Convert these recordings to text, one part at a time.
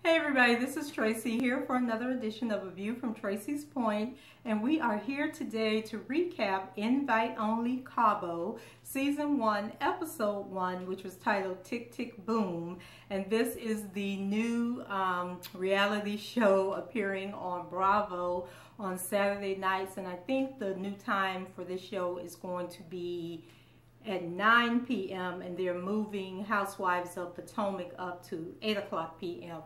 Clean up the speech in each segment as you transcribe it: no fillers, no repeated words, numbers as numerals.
Hey everybody, this is Tracy here for another edition of A View from Tracy's Point, and we are here today to recap Invite Only Cabo Season 1, Episode 1, which was titled Tick Tick Boom, and this is the new reality show appearing on Bravo on Saturday nights, and I think the new time for this show is going to be at 9 p.m. and they're moving Housewives of Potomac up to 8 o'clock p.m.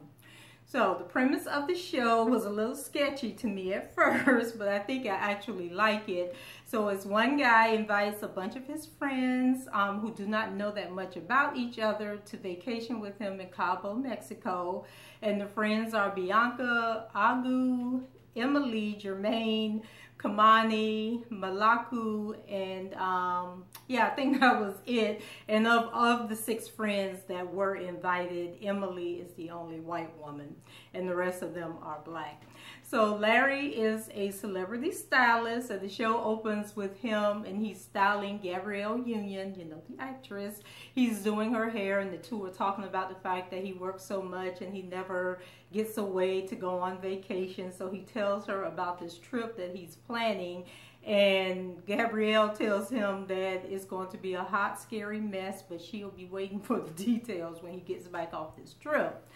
So the premise of the show was a little sketchy to me at first, but I think I actually like it. So it's one guy invites a bunch of his friends who do not know that much about each other to vacation with him in Cabo, Mexico. And the friends are Bianca, Agu, Emily, Jermaine, Kamani, Malaku, and yeah, I think that was it. And of the 6 friends that were invited, Emily is the only white woman, and the rest of them are black. So Larry is a celebrity stylist, and the show opens with him, and he's styling Gabrielle Union, you know, the actress. He's doing her hair, and the two are talking about the fact that he works so much and he never gets away to go on vacation. So he tells her about this trip that he's planning, and Gabrielle tells him that it's going to be a hot, scary mess, but she'll be waiting for the details when he gets back off this trip.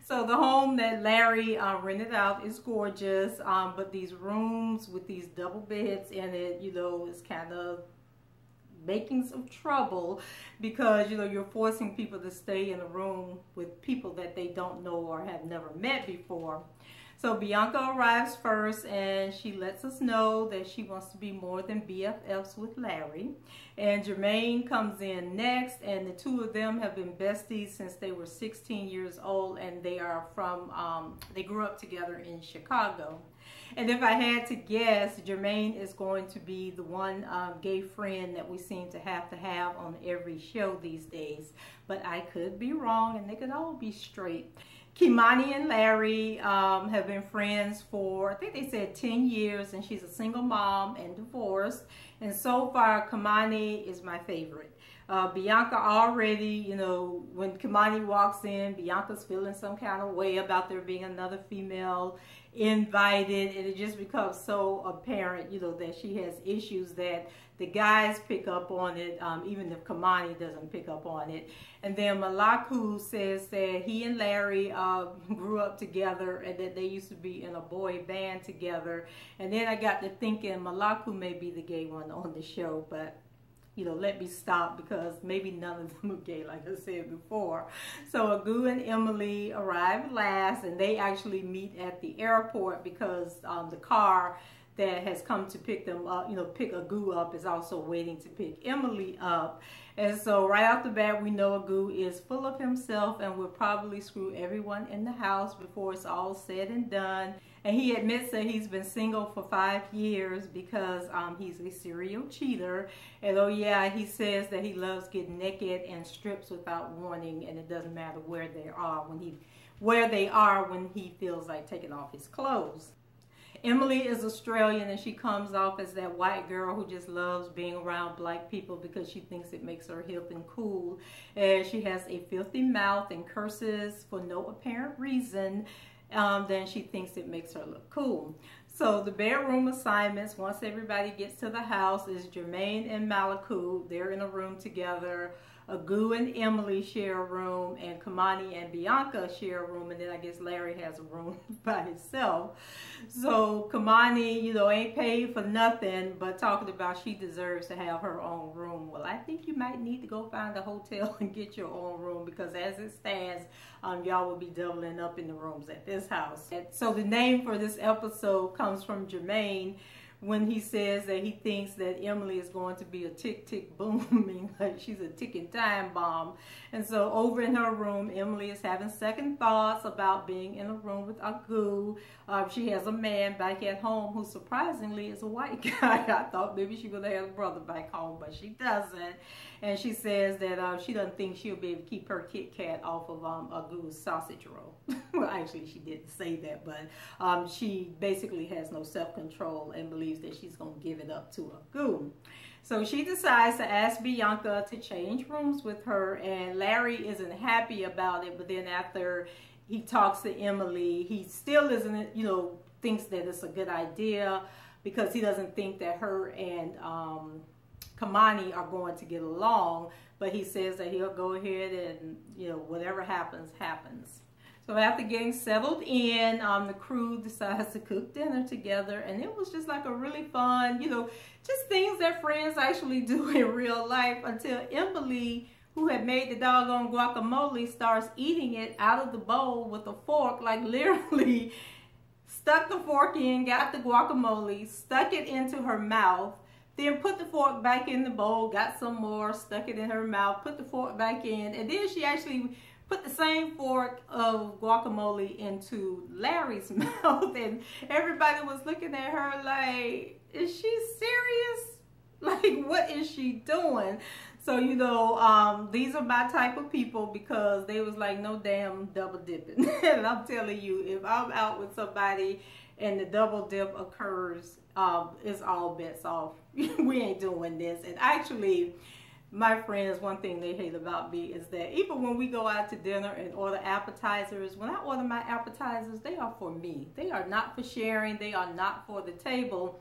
So the home that Larry rented out is gorgeous, but these rooms with these double beds in it, you know, is kind of making some trouble because, you know, you're forcing people to stay in a room with people that they don't know or have never met before. So Bianca arrives first, and she lets us know that she wants to be more than BFFs with Larry. And Jermaine comes in next, and the two of them have been besties since they were 16 years old, and they are from, they grew up together in Chicago. And if I had to guess, Jermaine is going to be the one gay friend that we seem to have on every show these days. But I could be wrong, and they could all be straight. Kimani and Larry have been friends for, I think they said 10 years, and she's a single mom and divorced. And so far, Kimani is my favorite. Bianca already, you know, when Kimani walks in, Bianca's feeling some kind of way about there being another female invited, and it just becomes so apparent, you know, that she has issues that the guys pick up on it, even if Kamani doesn't pick up on it. And then Malaku says that he and Larry grew up together and that they used to be in a boy band together. And then I got to thinking Malaku may be the gay one on the show, but you know, let me stop because maybe none of them are gay, like I said before. So Agu and Emily arrive last, and they actually meet at the airport because the car that has come to pick them up, you know, pick Agu up, is also waiting to pick Emily up. And so right off the bat, we know Agu is full of himself and will probably screw everyone in the house before it's all said and done. And he admits that he's been single for 5 years because he's a serial cheater. And oh yeah, he says that he loves getting naked and strips without warning, and it doesn't matter where they are when he feels like taking off his clothes. Emily is Australian, and she comes off as that white girl who just loves being around black people because she thinks it makes her hip and cool. And she has a filthy mouth and curses for no apparent reason. Then she thinks it makes her look cool. So the bedroom assignments, once everybody gets to the house, is Jermaine and Malaku. They're in a room together. Agu and Emily share a room, and Kamani and Bianca share a room, and then I guess Larry has a room by himself. So Kamani, you know, ain't paid for nothing, but talking about she deserves to have her own room. Well, I think you might need to go find a hotel and get your own room, because as it stands, y'all will be doubling up in the rooms at this house. And so the name for this episode comes from Jermaine, when he says that he thinks that Emily is going to be a tick tick boom, meaning like she's a ticking time bomb. And so over in her room, Emily is having second thoughts about being in a room with Agu. She has a man back at home who surprisingly is a white guy. I thought maybe she would have had a brother back home, but she doesn't. And she says that she doesn't think she'll be able to keep her Kit Kat off of Agu's sausage roll. Well, actually, she didn't say that, but she basically has no self-control and believes that she's going to give it up to Agu. So she decides to ask Bianca to change rooms with her, and Larry isn't happy about it. But then after he talks to Emily, he still isn't, thinks that it's a good idea because he doesn't think that her and Kamani are going to get along. But he says that he'll go ahead and, whatever happens, happens. So after getting settled in, the crew decides to cook dinner together, and it was just like a really fun, just things that friends actually do in real life, until Emily, who had made the doggone guacamole, starts eating it out of the bowl with a fork, like literally stuck the fork in, got the guacamole, stuck it into her mouth, then put the fork back in the bowl, got some more, stuck it in her mouth, put the fork back in, and then she actually put the same fork of guacamole into Larry's mouth, and everybody was looking at her like, is she serious? Like, what is she doing? So, these are my type of people, because they was like, no damn double dipping. And I'm telling you, if I'm out with somebody and the double dip occurs, it's all bets off. We ain't doing this. And actually, my friends, one thing they hate about me is that even when we go out to dinner and order appetizers, when I order my appetizers, they are for me. They are not for sharing. They are not for the table.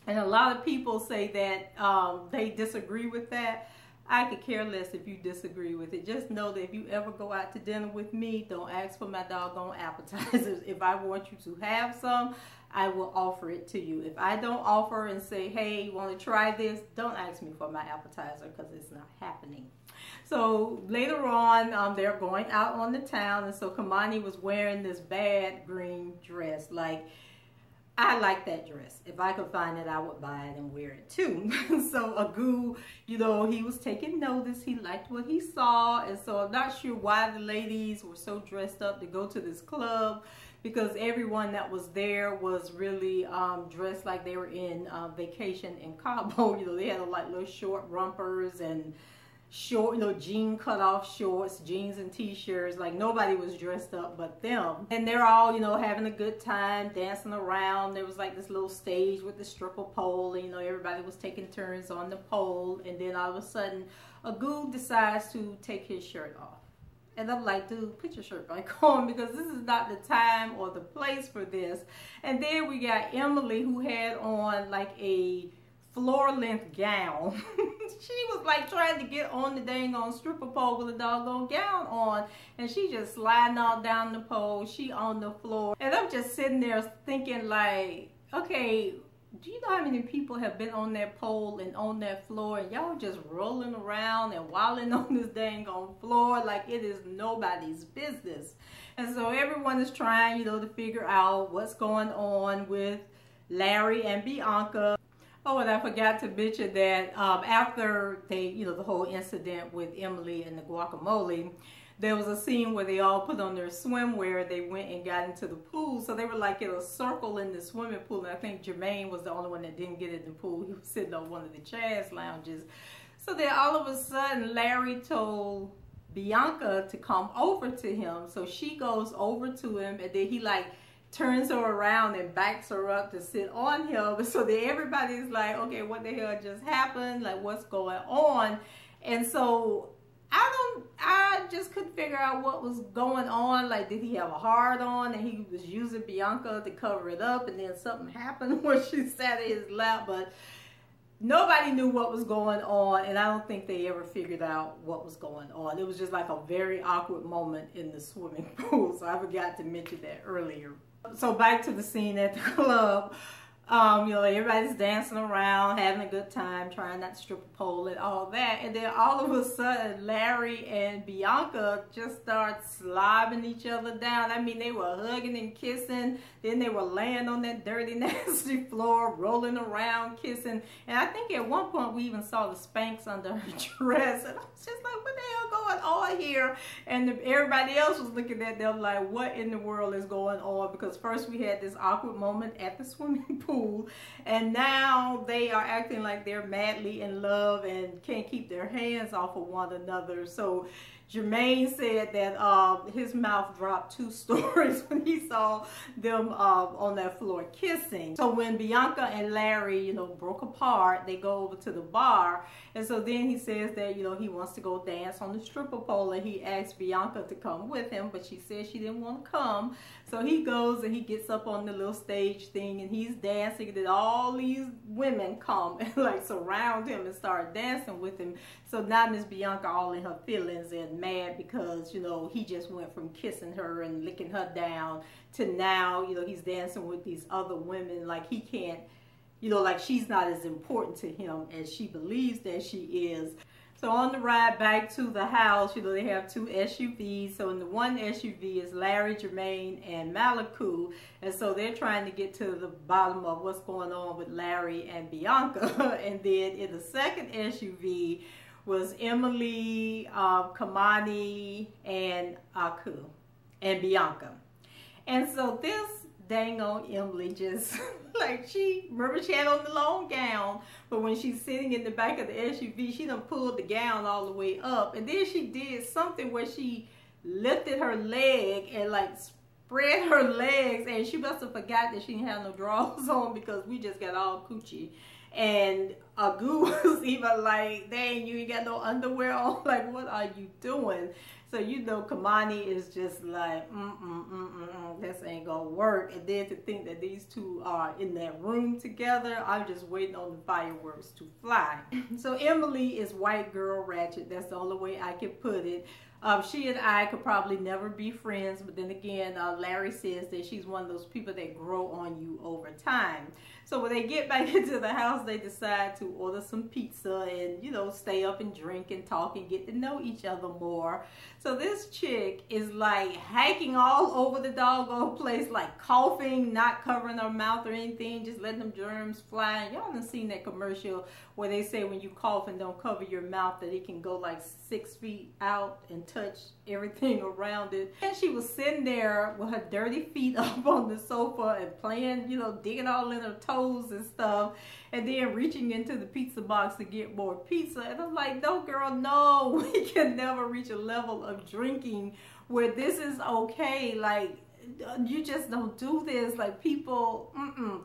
And a lot of people say that they disagree with that. I could care less if you disagree with it. Just know that if you ever go out to dinner with me, don't ask for my doggone appetizers. If I want you to have some, I will offer it to you. If I don't offer and say, hey, you want to try this, don't ask me for my appetizer, because it's not happening. So later on, they're going out on the town, and so Kamani was wearing this bad green dress. Like, I like that dress. If I could find it, I would buy it and wear it too. So Agu, he was taking notice. He liked what he saw. And so I'm not sure why the ladies were so dressed up to go to this club, because everyone that was there was really dressed like they were in vacation in Cabo. They had like little short rompers and short, jean cut off shorts, jeans and t-shirts. Like, nobody was dressed up but them. And they're all, having a good time, dancing around. There was like this little stage with the stripper pole, and everybody was taking turns on the pole. And then all of a sudden, Agu decides to take his shirt off. And I'm like, dude, put your shirt back on, because this is not the time or the place for this. And then we got Emily, who had on like a floor-length gown. She was like trying to get on the dang on stripper pole with a doggone gown on, and she just sliding all down the pole. She on the floor, and I'm just sitting there thinking like, okay, do you know how many people have been on that pole and on that floor, and y'all just rolling around and wilding on this dang on floor like it is nobody's business? And so everyone is trying, to figure out what's going on with Larry and Bianca. Oh, and I forgot to mention that after they, the whole incident with Emily and the guacamole, there was a scene where they all put on their swimwear. They went and got into the pool. So they were like in a circle in the swimming pool. And I think Jermaine was the only one that didn't get in the pool. He was sitting on one of the chairs lounges. So then all of a sudden, Larry told Bianca to come over to him. So she goes over to him, and then he like turns her around and backs her up to sit on him. So then everybody's like, okay, what the hell just happened? Like, what's going on? And so I just couldn't figure out what was going on. Like, did he have a hard on and he was using Bianca to cover it up, and then something happened when she sat in his lap? But nobody knew what was going on, and I don't think they ever figured out what was going on. It was just like a very awkward moment in the swimming pool. So I forgot to mention that earlier. So back to the scene at the club. Everybody's dancing around, having a good time, trying not to strip a pole and all that. And then all of a sudden, Larry and Bianca just start slobbing each other down. I mean, they were hugging and kissing. Then they were laying on that dirty, nasty floor, rolling around, kissing. And I think at one point we even saw the Spanx under her dress. And I was just like, what the hell going on here? And everybody else was looking at them like, what in the world is going on? Because first we had this awkward moment at the swimming pool, and now they are acting like they're madly in love and can't keep their hands off of one another. So Jermaine said that his mouth dropped 2 stories when he saw them on that floor kissing. So when Bianca and Larry, you know, broke apart, they go over to the bar. And so then he says that, you know, he wants to go dance on the stripper pole, and he asked Bianca to come with him, but she said she didn't want to come. So he goes and he gets up on the little stage thing, and he's dancing, and all these women come and like surround him and start dancing with him. So now Miss Bianca all in her feelings and mad because, you know, he just went from kissing her and licking her down to now, you know, he's dancing with these other women like he can't, you know, like she's not as important to him as she believes that she is. So on the ride back to the house, you know, they have 2 SUVs. So in the one SUV is Larry, Jermaine, and Maliku. And so they're trying to get to the bottom of what's going on with Larry and Bianca. And then in the second SUV was Emily, Kamani, and Aku, and Bianca. And so this dang on Emily just like remember she had on the long gown, but when she's sitting in the back of the SUV, she done pulled the gown all the way up, and then she did something where she lifted her leg and like spread her legs, and she must have forgot that she didn't have no drawers on because we just got all coochie. And Agu was even like, dang, you ain't got no underwear on, like what are you doing? So you know Kamani is just like, this ain't gonna work. And then to think that these 2 are in that room together, I'm just waiting on the fireworks to fly. So Emily is white girl ratchet. That's the only way I can put it. She and I could probably never be friends, but then again, Larry says that she's one of those people that grow on you over time. So when they get back into the house, they decide to order some pizza and, you know, stay up and drink and talk and get to know each other more. So this chick is like hacking all over the doggone place, like coughing, not covering her mouth or anything, just letting them germs fly. Y'all done seen that commercial where they say when you cough and don't cover your mouth that it can go like 6 feet out and touch everything around it. And she was sitting there with her dirty feet up on the sofa and playing, you know, digging all in her toes and stuff, and then reaching into the pizza box to get more pizza. And I'm like, no girl, no, we can never reach a level of drinking where this is okay. Like, you just don't do this. Like, people,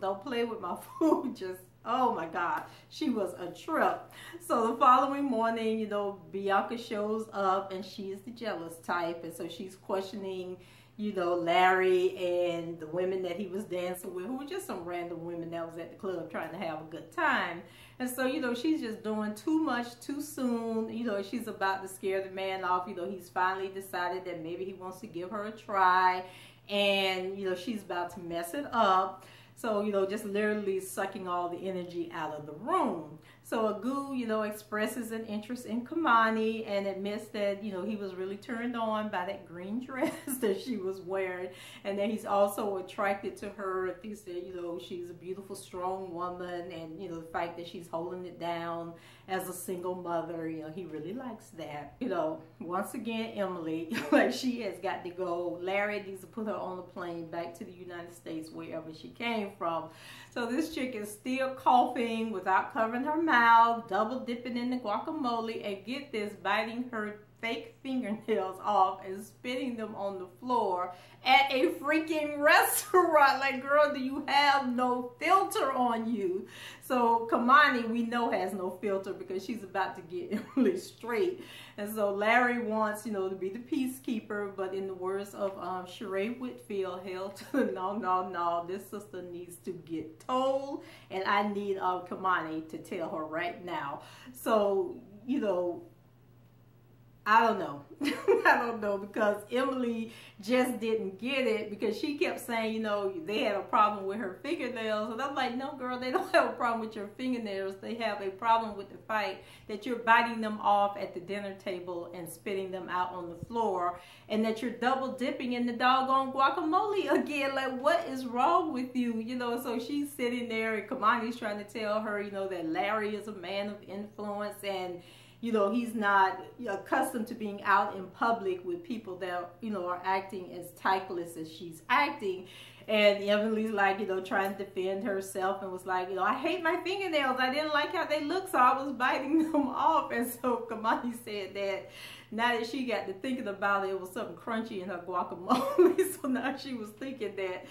don't play with my food. Just, oh my God, she was a trip. So the following morning, you know, Bianca shows up, and she is the jealous type, and so she's questioning, you know, Larry and the women that he was dancing with, who were just some random women that was at the club trying to have a good time. And so, you know, she's just doing too much too soon. You know, she's about to scare the man off. You know, he's finally decided that maybe he wants to give her a try, and, you know, she's about to mess it up. So, you know, just literally sucking all the energy out of the room. So Agu, you know, expresses an interest in Kamani and admits that, you know, he was really turned on by that green dress that she was wearing, and that he's also attracted to her. Thinks that, you know, she's a beautiful, strong woman, and, you know, the fact that she's holding it down as a single mother, you know, he really likes that. You know, once again, Emily, like, she has got to go. Larry needs to put her on the plane back to the United States, wherever she came from. So this chick is still coughing without covering her mouth, double dipping in the guacamole, and get this, biting her fake fingernails off and spitting them on the floor at a freaking restaurant. Like, girl, do you have no filter on you? So Kamani, we know, has no filter because she's about to get Emily straight. And so Larry wants, you know, to be the peacekeeper, but in the words of Sheree Whitfield, hell to the no, this sister needs to get told, and I need Kamani to tell her right now. So, you know, I don't know. I don't know, because Emily just didn't get it, because she kept saying, you know, they had a problem with her fingernails. And I'm like, no, girl, they don't have a problem with your fingernails. They have a problem with the fact that you're biting them off at the dinner table and spitting them out on the floor, and that you're double dipping in the doggone guacamole again. Like, what is wrong with you? You know, so she's sitting there, and Kamani's trying to tell her, you know, that Larry is a man of influence, and you know, he's not accustomed to being out in public with people that, you know, are acting as tactless as she's acting. And Emily's like, you know, trying to defend herself, and was like, you know, I hate my fingernails. I didn't like how they look, so I was biting them off. And so Kamani said that now that she got to thinking about it, it was something crunchy in her guacamole. So now she was thinking that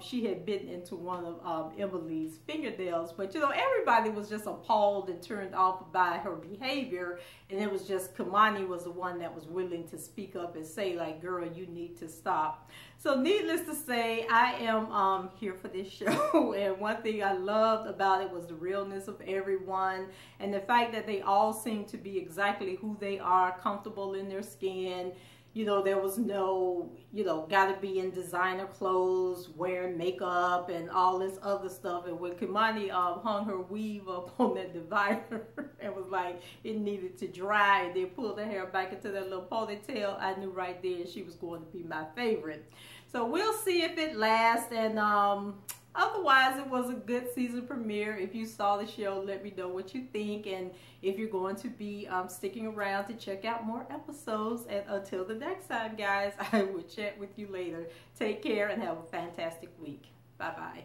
she had bitten into one of Emily's fingernails. But you know, everybody was just appalled and turned off by her behavior, and it was just Kimani was the one that was willing to speak up and say, like, girl, you need to stop. So needless to say, I am here for this show, and one thing I loved about it was the realness of everyone, and the fact that they all seem to be exactly who they are, comfortable in their skin. You know, there was no, you know, gotta be in designer clothes, wearing makeup and all this other stuff. And when Kimani hung her weave up on that divider and was like, it needed to dry, and then pulled her hair back into that little ponytail, I knew right there she was going to be my favorite. So we'll see if it lasts, and otherwise it was a good season premiere. If you saw the show, let me know what you think, and if you're going to be sticking around to check out more episodes. And until the next time, guys, I will chat with you later. Take care and have a fantastic week. Bye-bye.